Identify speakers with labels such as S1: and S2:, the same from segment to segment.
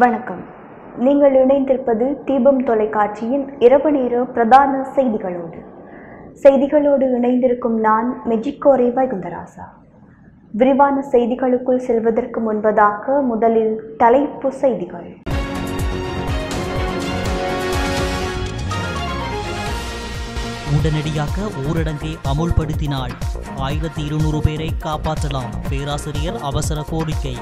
S1: வணக்கம். நீங்கள் இணைந்திருப்பது தீபம் தொலைக்காட்சியின் இரவு நேர பிரதான செய்திகளோடு இணைந்திருக்கும் நான் மெஜிக்கோரே வைகுந்தராசா. விரிவான செய்திகளுக்குள் செல்வதற்கு முன்பதாக முதலில் தலைப்பு செய்திகள்.
S2: உடனடியாக ஊரடங்கை அமுல்படுத்தினால் 1200 பேரை காப்பாற்றலாம். பேராசிரியர் அவசர கோரிக்கை.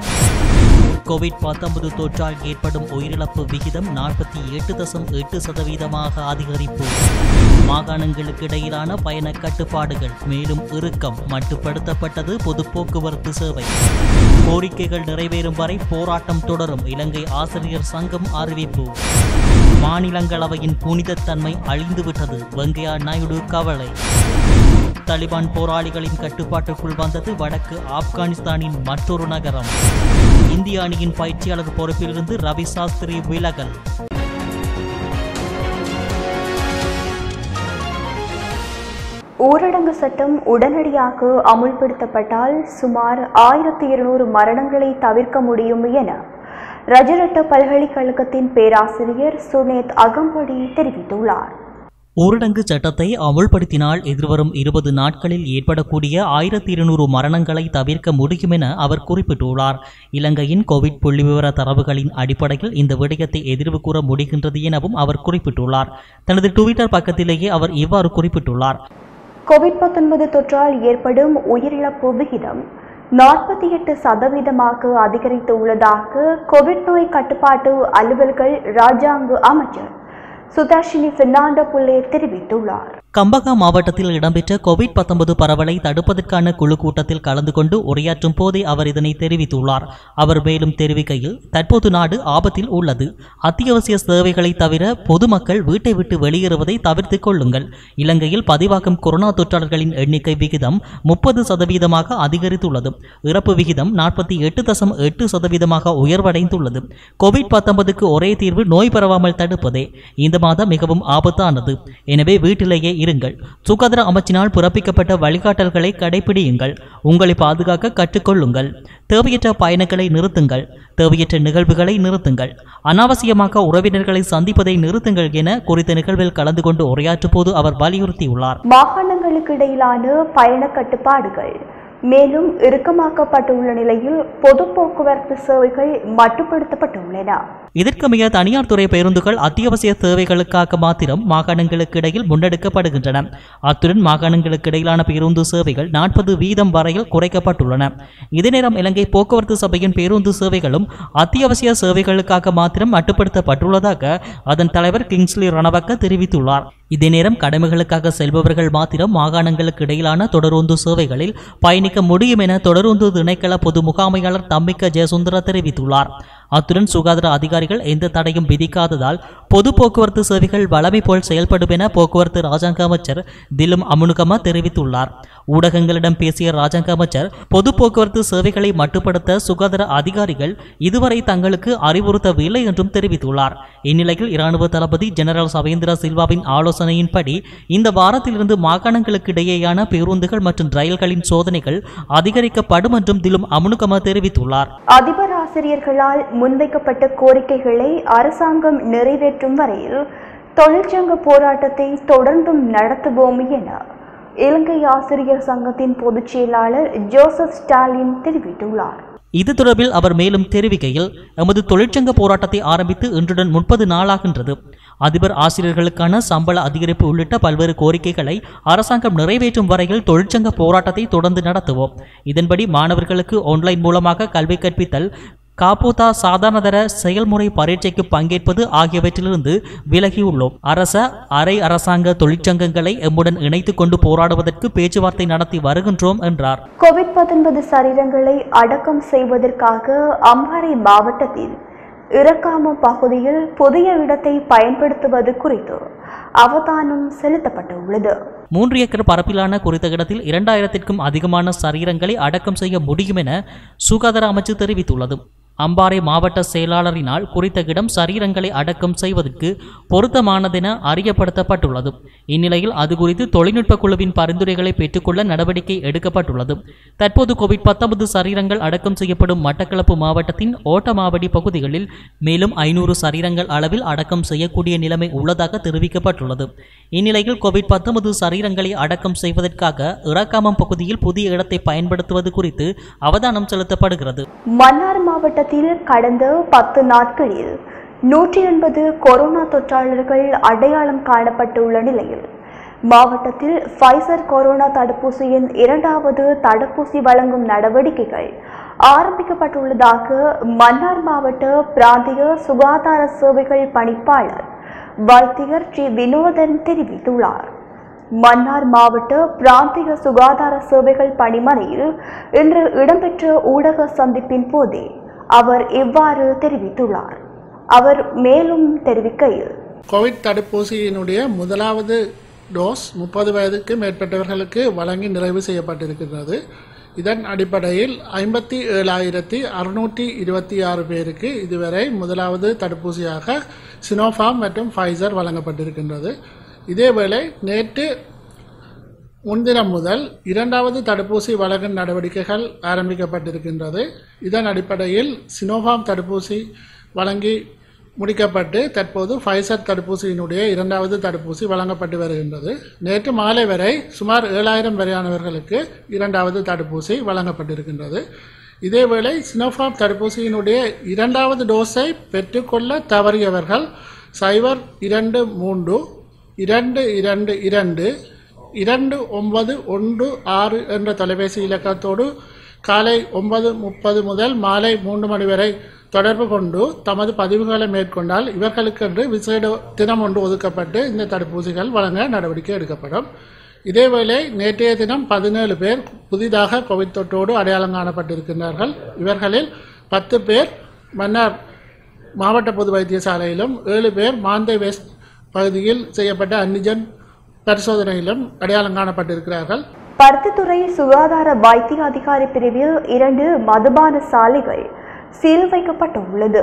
S2: கோவிட்-19 தொற்றால் ஏற்படும் உயிரிழப்பு விகிதம் 48.8% அதிகரிப்பு. மாகாணங்களுக்கு இடையிலான பயண கட்டுப்பாடுகள் மேலும் இறுக்கம். மட்டுப்படுத்தப்பட்டது பொது போக்குவரத்து சேவை. கோரிக்கைகள் நிறைவேறும் வரை போராட்டம் தொடரும். இலங்கை ஆசிரியர் சங்கம் அறிவிப்பு. மாநிலங்களவையின் புனிதத்தன்மை அழிந்துவிட்டது. வெங்கையா நாயுடு கவலை. தலிபான் போராளிகளின் கட்டுப்பாட்டுக்குள் வந்தது வடக்கு ஆப்கானிஸ்தானின் மற்றொரு நகரம். இந்திய அணியின் பயிற்சியாளர் பொறுப்பிலிருந்து ரவி சாஸ்திரி விலகல்.
S1: ஊரடங்கு சட்டம் உடனடியாக அமுல்படுத்தப்பட்டால் சுமார் 1200 மரணங்களை தவிர்க்க முடியும் என ரஜரட்ட பல்கலைக்கழகத்தின் பேராசிரியர் சுனேத் அகம்படி தெரிவித்துள்ளார்.
S2: ஊரடங்கு சட்டத்தை அமுல்படுத்தினால் எதிர்வரும் 20 நாட்களில் ஏற்படக்கூடிய 1200 மரணங்களை தவிர்க்க முடியும் என அவர் குறிப்பிட்டுள்ளார். இலங்கையின் கோவிட் புள்ளிவிவர தரவுகளின் அடிப்படையில் இந்த விடயத்தை எதிர்வு கூற முடிகின்றது எனவும் அவர் குறிப்பிட்டுள்ளார். தனது ட்விட்டர் பக்கத்திலேயே அவர் இவ்வாறு குறிப்பிட்டுள்ளார்.
S1: கோவிட்-19 தொற்றால் ஏற்படும் உயிரிழப்பு விகிதம் 48% அதிகரித்துள்ளதாக கோவிட் நோய் கட்டுப்பாட்டு அலுவல்கள் ராஜாங்க அமைச்சர் சுதாஷினி பெர்னாண்டோ புல்லே தெரிவித்துள்ளார்.
S2: கம்பகா மாவட்டத்தில் இடம்பெற்ற கோவிட்-19 பரவலை தடுப்பதற்கான குழு கூட்டத்தில் கலந்து கொண்டு உரையாற்றும் போதே அவர் இதனை தெரிவித்துள்ளார். அவர் மேலும் தெரிவிக்கையில், தற்போது நாடு ஆபத்தில் உள்ளது. அத்தியாவசிய சேவைகளை தவிர பொதுமக்கள் வீட்டை விட்டு வெளியேறுவதை தவிர்த்துக் கொள்ளுங்கள். இலங்கையில் பதிவாகும் கொரோனா தொற்றாளர்களின் எண்ணிக்கை விகிதம் 30% அதிகரித்துள்ளது. இறப்பு விகிதம் 48.8% உயர்வடைந்துள்ளது. கோவிட்-19க்கு ஒரே தீர்வு நோய் பரவாமல் தடுப்பதே. இந்த மாதம் மிகவும் ஆபத்தானது. எனவே வீட்டிலேயே இருங்கள். சுகாதார அமைச்சினால் பிறப்பிக்கப்பட்ட வழிகாட்டல்களை கடைபிடியுங்கள். உங்களை பாதுகாக்க கற்றுக்கொள்ளுங்கள். தேவையற்ற பயணங்களை நிறுத்துங்கள். தேவையற்ற நிகழ்வுகளை நிறுத்துங்கள். அனாவசியமாக உறவினர்களை சந்திப்பதை நிறுத்துங்கள் என குறித்த நிகழ்வில் கலந்து கொண்டு உரையாற்றும் போது அவர் வலியுறுத்தியுள்ளார்.
S1: மாகாணங்களுக்கு இடையிலான பயண கட்டுப்பாடுகள் மேலும் இறுக்கமாக்கப்பட்டுள்ள நிலையில் பொது போக்குவரத்து சேவைகள் மட்டுப்படுத்தப்பட்டுள்ளன.
S2: இதற்கமைய தனியார் துறை பேருந்துகள் அத்தியாவசிய தேவைகளுக்காக மாத்திரம் மாகாணங்களுக்கு இடையில் முன்னெடுக்கப்படுகின்றன. அத்துடன் மாகாணங்களுக்கு இடையிலான பேருந்து சேவைகள் 40% வரையில் குறைக்கப்பட்டுள்ளன. இதே நேரம் இலங்கை போக்குவரத்து சபையின் பேருந்து சேவைகளும் அத்தியாவசிய சேவைகளுக்காக மாத்திரம் மட்டுப்படுத்தப்பட்டுள்ளதாக அதன் தலைவர் கிங்ஸ்லி ரணவக்க தெரிவித்துள்ளார். இதே நேரம் கடமைகளுக்காக செல்பவர்கள் மாத்திரம் மாகாணங்களுக்கு இடையிலான தொடருந்து சேவைகளில் பயணிக்க முடியும் என தொடருந்து திணைக்கள பொது முகாமையாளர் தம்மிக்க ஜெயசுந்தர தெரிவித்துள்ளார். அத்துடன் சுகாதார அதிகாரிகள் எந்த தடையும் விதிக்காததால் பொது போக்குவரத்து சேவைகள் வளமை போல் செயல்படும் என போக்குவரத்து ராஜாங்க அமைச்சர் திலும் அமுனுகம தெரிவித்துள்ளார். ஊடகங்களிடம் பேசிய ராஜாங்க அமைச்சர், பொது போக்குவரத்து சேவைகளை மட்டுப்படுத்த சுகாதார அதிகாரிகள் இதுவரை தங்களுக்கு அறிவுறுத்தவில்லை என்றும் தெரிவித்துள்ளார். இந்நிலையில் இராணுவ தளபதி ஜெனரல் சவேந்திர சில்வாவின் ஆலோசனையின்படி இந்த வாரத்திலிருந்து மாகாணங்களுக்கு இடையேயான பேருந்துகள் மற்றும் ரயில்களின் சோதனைகள் அதிகரிக்கப்படும் என்றும் திலும் அமுனுகம தெரிவித்துள்ளார்.
S1: அதிபர் ஆசிரியர்களால் முன்வைக்கப்பட்ட கோரிக்கைகளை அரசாங்கம் நிறைவேற்றும் வரையில் தொழிற்சங்க போராட்டத்தை தொடர்ந்தும் நடத்துவோம் என இலங்கை ஆசிரியர் சங்கத்தின் பொதுச் செயலாளர் ஜோசப் ஸ்டாலின் தெரிவித்துள்ளார்.
S2: இது தொடர்பில் அவர் மேலும் தெரிவிக்கையில், எமது தொழிற்சங்க போராட்டத்தை ஆரம்பித்து இன்றுடன் 30 நாளாகின்றது. அதிபர் ஆசிரியர்களுக்கான சம்பள அதிகரிப்பு உள்ளிட்ட பல்வேறு கோரிக்கைகளை அரசாங்கம் நிறைவேற்றும் வரையில் தொழிற்சங்க போராட்டத்தை தொடர்ந்து நடத்துவோம். இதன்படி மாணவர்களுக்கு ஆன்லைன் மூலமாக கல்வி கற்பித்தல், காப்போதா சாதாரணதர செயல்முறை பரீட்சைக்கு பங்கேற்பது ஆகியவற்றிலிருந்து விலகியுள்ளோம். அரை அரசாங்க தொழிற்சங்கங்களை எம்முடன் இணைத்துக் கொண்டு போராடுவதற்கு பேச்சுவார்த்தை நடத்தி வருகின்றோம் என்றார்.
S1: கோவிட்-19 சரீரங்களை அடக்கம் செய்வதற்காக அம்பாறை மாவட்டத்தில் இறக்காம பகுதியில் புதிய இடத்தை பயன்படுத்துவது குறித்து அவதானம் செலுத்தப்பட்டுள்ளது.
S2: 3 ஏக்கர் பரப்பிலான குறித்த இடத்தில் 2000க்கும் அதிகமான சரீரங்களை அடக்கம் செய்ய முடியும் என சுகாதார அமைச்சு தெரிவித்துள்ளது. அம்பாறை மாவட்ட செயலாளரினால் குறித்த இடம் சரீரங்களை அடக்கம் செய்வதற்கு பொருத்தமானதென அறியப்படுத்தப்பட்டுள்ளது. இந்நிலையில் அது குறித்து தொழில்நுட்ப குழுவின் பரிந்துரைகளை பெற்றுக்கொள்ள நடவடிக்கை எடுக்கப்பட்டுள்ளது. தற்போது கோவிட்-19 சரீரங்கள் அடக்கம் செய்யப்படும் மட்டக்களப்பு மாவட்டத்தின் ஓட்டமாவடி பகுதிகளில் மேலும் 500 சரீரங்கள் அளவில் அடக்கம் செய்யக்கூடிய நிலைமை உள்ளதாக தெரிவிக்கப்பட்டுள்ளது. இந்நிலையில் கோவிட்-19 சரீரங்களை அடக்கம் செய்வதற்காக இறக்காமம் பகுதியில் புதிய இடத்தை பயன்படுத்துவது குறித்து அவதானம் செலுத்தப்படுகிறது.
S1: மன்னார் மாவட்டத்தில் கடந்த 10 நாட்களில் 180 கொரோனா தொற்றாளர்கள் அடையாளம் காணப்பட்டுள்ள நிலையில் மாவட்டத்தில் ஃபைசர் கொரோனா தடுப்பூசியின் 2வது தடுப்பூசி வழங்கும் நடவடிக்கைகள் ஆரம்பிக்கப்பட்டுள்ளதாக மன்னார் மாவட்ட பிராந்திய சுகாதார சேவைகள் பணிப்பாளர் வைத்தியர் ஸ்ரீ வினோதன் தெரிவித்துள்ளார். மன்னார் மாவட்ட பிராந்திய சுகாதார சேவைகள் பணிமனையில் இன்று இடம்பெற்ற ஊடக சந்திப்பின் போதே அவர் இவ்வாறு தெரிவித்துள்ளார். அவர் மேலும் தெரிவிக்கையில்,
S3: கோவிட் தடுப்பூசியினுடைய முதலாவது டோஸ் 30 வயதுக்கு மேற்பட்டவர்களுக்கு வழங்கி நிறைவு செய்யப்பட்டிருக்கிறது. இதன் அடிப்படையில் 57,626 பேருக்கு இதுவரை முதலாவது தடுப்பூசியாக சினோஃபார்ம் மற்றும் ஃபைசர் வழங்கப்பட்டிருக்கின்றது. இதேவேளை நேற்று முன்தினம் முதல் 2வது தடுப்பூசி வழங்கும் நடவடிக்கைகள் ஆரம்பிக்கப்பட்டிருக்கின்றது. இதன் அடிப்படையில் சினோஃபார்ம் தடுப்பூசி வழங்கி முடிக்கப்பட்டு தற்போது ஃபைசர் தடுப்பூசியினுடைய 2வது தடுப்பூசி வழங்கப்பட்டு வருகின்றது. நேற்று மாலை வரை சுமார் 7,000 வரையானவர்களுக்கு 2வது தடுப்பூசி வழங்கப்பட்டிருக்கின்றது. இதேவேளை சினோஃபார்ம் தடுப்பூசியினுடைய 2வது டோஸை பெற்றுக்கொள்ள தவறியவர்கள் 023 222 2916 என்ற தொலைபேசி இலக்கத்தோடு காலை 9:30 முதல் மாலை 3 மணி வரை தொடர்பு கொண்டு தமது பதிவுகளை மேற்கொண்டால் இவர்களுக்கென்று விசேட தினம் ஒன்று ஒதுக்கப்பட்டு இந்த தடுப்பூசிகள் வழங்க நடவடிக்கை எடுக்கப்படும். இதேவேளை நேற்றைய தினம் 17 பேர் புதிதாக கோவிட் தொற்றோடு அடையாளம் காணப்பட்டிருக்கின்றார்கள். இவர்களில் 10 பேர் மன்னார் மாவட்ட பொது வைத்தியசாலையிலும் 7 பேர் மாந்தை வெஸ்ட் பகுதியில் செய்யப்பட்ட அன்னிஜன் பரிசோதனையிலும் அடையாளம் காணப்பட்டிருக்கிறார்கள்.
S1: பருத்தித்துறை சுகாதார வைத்திய அதிகாரி பிரிவில் 2 மதுபான சாலைகள் சீல் வைக்கப்பட்டுள்ளது.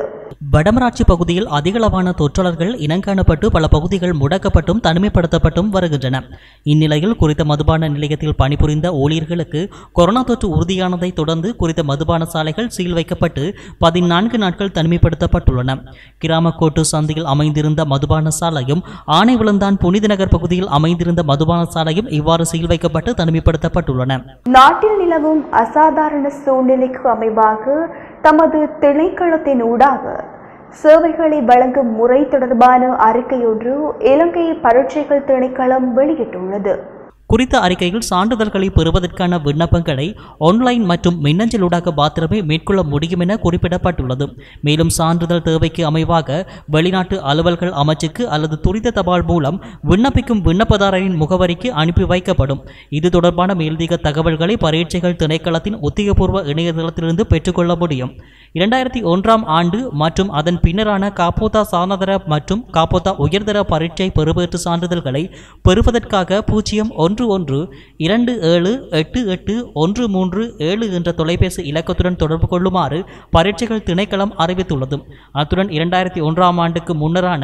S2: வடமராட்சி பகுதியில் அதிகளவான தொற்றாளர்கள் இனங்காணப்பட்டு பல பகுதிகள் முடக்கப்பட்டும் தனிமைப்படுத்தப்பட்டும் வருகின்றன. இந்நிலையில் குறித்த மதுபான நிலையத்தில் பணிபுரிந்த ஊழியர்களுக்கு கொரோனா தொற்று உறுதியானதை தொடர்ந்து குறித்த மதுபான சாலைகள் சீல் வைக்கப்பட்டு 14 நாட்கள் தனிமைப்படுத்தப்பட்டுள்ளன. கிராமக்கோட்டு சந்தையில் அமைந்திருந்த மதுபான சாலையும் ஆனைவிளந்தான் புனிதநகர் பகுதியில் அமைந்திருந்த மதுபான சாலையும் இவ்வாறு சீல் வைக்கப்பட்டு தனிமைப்படுத்தப்பட்டுள்ளன.
S1: நாட்டில் நிலவும் அசாதாரண சூழ்நிலைக்கு அமைவாக தமது திணைக்களத்தின் ஊடாக சேவைகளை வழங்கும் முறை தொடர்பான அறிக்கையொன்று இலங்கை பரீட்சைகள் திணைக்களம் வெளியிட்டுள்ளது.
S2: குறித்த அறிக்கையில் சான்றிதழ்களை பெறுவதற்கான விண்ணப்பங்களை ஆன்லைன் மற்றும் மின்னஞ்சலூடாக மாத்திரமே மேற்கொள்ள முடியும் என குறிப்பிடப்பட்டுள்ளது. மேலும் சான்றிதழ் தேவைக்கு அமைவாக வெளிநாட்டு அலுவல்கள் அமைச்சுக்கு அல்லது துரித தபால் மூலம் விண்ணப்பிக்கும் விண்ணப்பதாரரின் முகவரிக்கு அனுப்பி வைக்கப்படும். இது தொடர்பான மேலதிக தகவல்களை பரீட்சைகள் திணைக்களத்தின் உத்தியோகபூர்வ இணையதளத்திலிருந்து பெற்றுக்கொள்ள முடியும். 2001ஆம் ஆண்டு மற்றும் அதன் பின்னரான காப்போதா சாதனதர மற்றும் காப்போதா உயர்தர பரீட்சை பெறுபேற்று சான்றிதழ்களை பெறுவதற்காக 0112788137 என்ற தொலைபேசி இலக்கத்துடன் தொடர்பு கொள்ளுமாறு பரீட்சைகள் திணைக்களம் அறிவித்துள்ளது. அத்துடன் 2001ஆம் ஆண்டுக்கு முன்னரான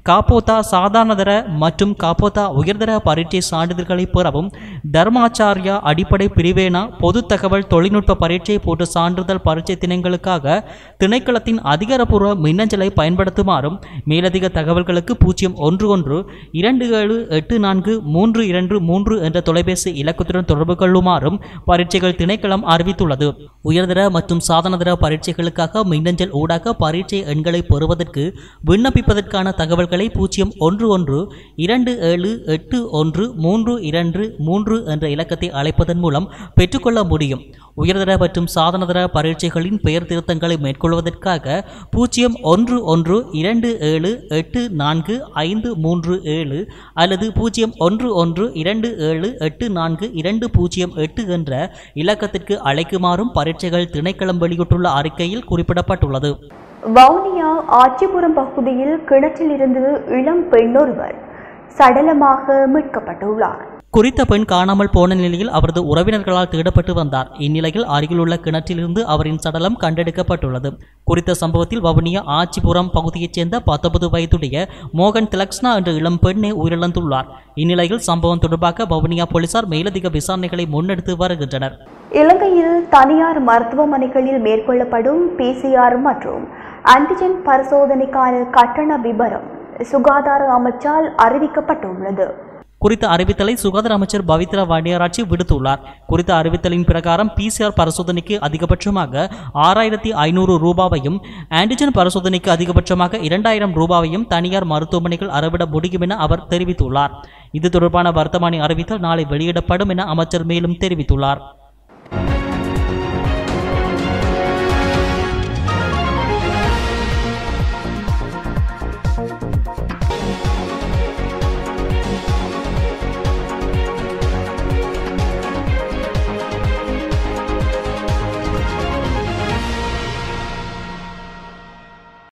S2: காப்போதா சாதாரணதர மற்றும் காப்போதா உயர்தர பரீட்சை சான்றிதழ்களை பெறவும் தர்மாச்சாரியா அடிப்படை பிரிவேனா பொது தகவல் தொழில்நுட்ப பரீட்சை போன்ற சான்றிதழ் பரீட்சை தினங்களுக்காக திணைக்களத்தின் அதிகாரப்பூர்வ மின்னஞ்சலை பயன்படுத்துமாறும் மேலதிக தகவல்களுக்கு 0112278432 என்ற தொலைபேசி இலக்கத்துடன் தொடர்பு கொள்ளுமாறும் பரீட்சைகள் திணைக்களம் அறிவித்துள்ளது. உயர்தர மற்றும் சாதனதர பரீட்சைகளுக்காக மின்னஞ்சல் ஊடாக பரீட்சை எண்களை பெறுவதற்கு விண்ணப்பிப்பதற்கான தகவல்களை 0112278132 என்ற இலக்கத்தை அழைப்பதன் மூலம் பெற்றுக்கொள்ள முடியும். உயர்தர மற்றும் சாதனதர பரீட்சைகளின் பெயர் திருத்தங்களை மேற்கொள்வதற்காக 0112784537 அல்லது 0112784208 என்ற இலக்கத்திற்கு அழைக்குமாறும் பரீட்சைகள் திணைக்களம் வெளியிட்டுள்ள அறிக்கையில் குறிப்பிடப்பட்டுள்ளது.
S1: வவுனியா ஆச்சிபுரம் பகுதியில் கிணற்றில் இருந்து இளம் பெண்ணொருவர் சடலமாக மீட்கப்பட்டுள்ளார்.
S2: குறித்த பெண் காணாமல் போன நிலையில் அவரது உறவினர்களால் தேடப்பட்டு வந்தார். இந்நிலையில் அருகில் உள்ள கிணற்றிலிருந்து அவரின் சடலம் கண்டெடுக்கப்பட்டுள்ளது. குறித்த சம்பவத்தில் வவுனியா ஆச்சிபுரம் பகுதியைச் சேர்ந்த 19 வயதுடைய மோகன் திலக்ஸ்னா என்ற இளம் பெண்ணே உயிரிழந்துள்ளார். இந்நிலையில் சம்பவம் தொடர்பாக வவுனியா போலீசார் மேலதிக விசாரணைகளை முன்னெடுத்து வருகின்றனர்.
S1: இலங்கையில் தனியார் மருத்துவமனைகளில் மேற்கொள்ளப்படும் PCR மற்றும் ஆன்டிஜென் பரிசோதனைக்கான கட்டண விபரம் சுகாதார அமைச்சால் அறிவிக்கப்பட்டுள்ளது.
S2: குறித்த அறிவித்தலை சுகாதார அமைச்சர் பவித்ரா வன்னியாராட்சி விடுத்துள்ளார். குறித்த அறிவித்தலின் பிரகாரம் PCR பரிசோதனைக்கு அதிகபட்சமாக 6500 ரூபாவையும் ஆன்டிஜென் பரிசோதனைக்கு அதிகபட்சமாக 2000 ரூபாவையும் தனியார் மருத்துவமனைகள் அறவிட முடியும் என அவர் தெரிவித்துள்ளார். இது தொடர்பான வர்த்தமானி அறிவித்தல் நாளை வெளியிடப்படும் என அமைச்சர் மேலும் தெரிவித்துள்ளார்.